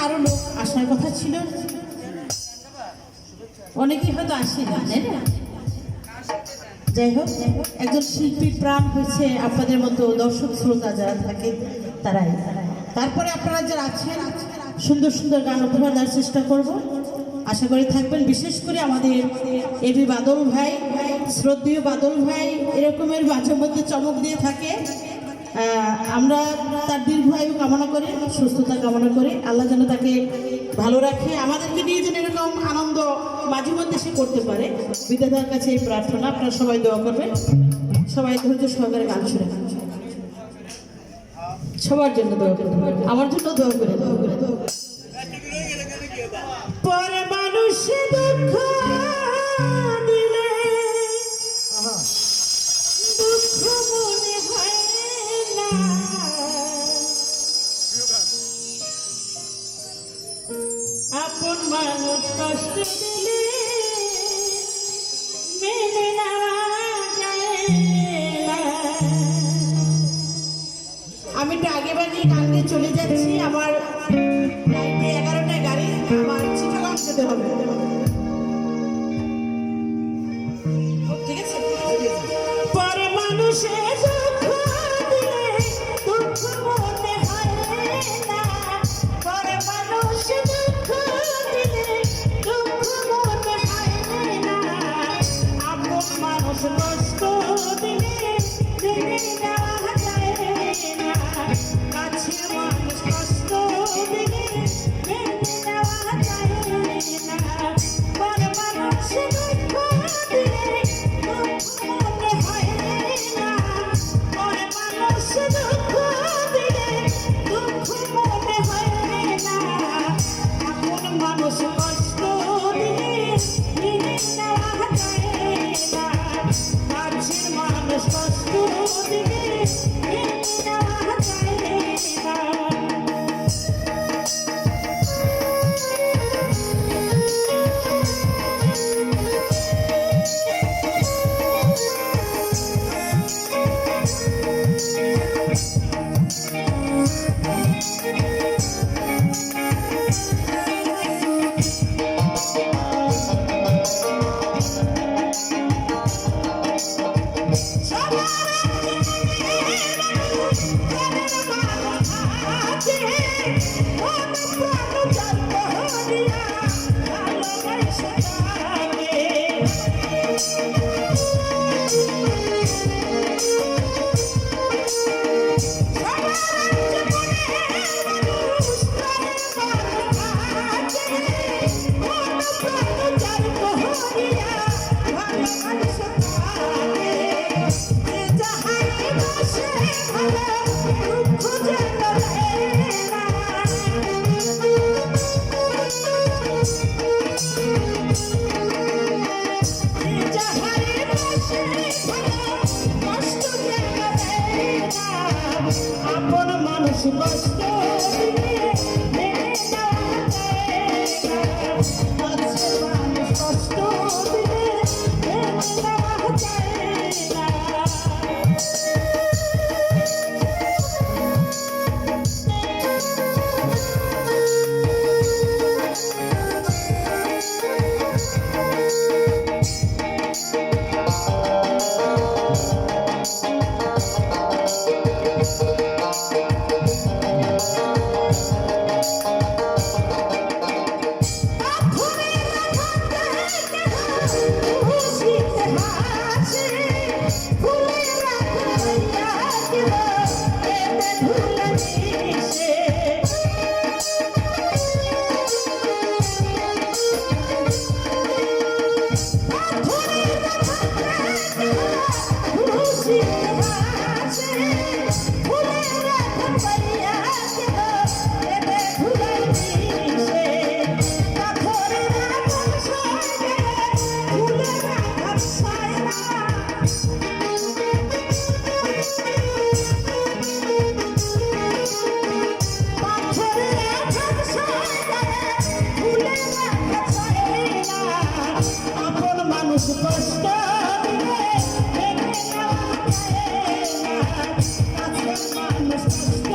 আরো লোক আসার কথা ছিল, অনেকেই হয়তো আসে না। যাই হোক, একজন শিল্পীর প্রাণ হয়েছে আপনাদের মতো দর্শক শ্রোতা যারা থাকে তারাই। তারপরে আপনারা যারা আছেন সুন্দর সুন্দর গান উপহার দেওয়ার চেষ্টা করব, আশা করি থাকবেন। বিশেষ করে আমাদের এবি বাদল ভাই, শ্রদ্ধেয় বাদল ভাই এরকমের মাঝে মধ্যে চমক দিয়ে থাকে। আমরা তার দীর্ঘায়ু কামনা করি, সুস্থতা কামনা করি, আল্লাহ যেন তাকে ভালো রাখে, আমাদেরকে নিয়ে যেন এরকম আনন্দ মাঝে মধ্যে সে করতে পারে। বিধাতার কাছে এই প্রার্থনা, আপনারা সবাই দোয়া করবেন। সবাই ধৈর্য সহকারে গান শুনে সবার জন্য দোয়া করে, আমার জন্য দোয়া করে। পরে মানুষে দুঃখ দিলে দুঃখ মনে হয় না, আপন মানুষ কষ্ট দিলে মেনে নেওয়া যায় না। আমি একটু আগে বাড়ি গান দিয়ে চলে যাচ্ছি, আমার 11টায় গাড়ি, আমার চিটাগাং যেতে হবে। ঠিক আছে, পরে মানুষে দুঃখ দিলে দুঃখ মনে হয় না, পরে মানুষে দুঃখ দিলে দুঃখ মনে হয় না, আপন মানুষ কষ্ট দিলে মেনে নেওয়া যায় না, কাছের মানুষ কষ্ট দিলে মেনে নেওয়া যায় না, পরে মানুষে দুঃখ দিলে দুঃখ মনে হয় না, পরে মানুষে দুঃখ দিলে দুঃখ মনে হয় না, আপন মানুষ কষ্ট দিলে মেনে নেওয়া যায় না, কাছের মানুষ কষ্ট দিলে মেনে নেওয়া যায় না। আপন মানুষ কষ্ট দিলে মেনে নেওয়া যায় না, কাছের মানুষ কষ্ট দিলে মেনে নেওয়া যায় না। কষ্ট দিলে মেনে নেওয়া যায় না, কাছের মানুষ কষ্ট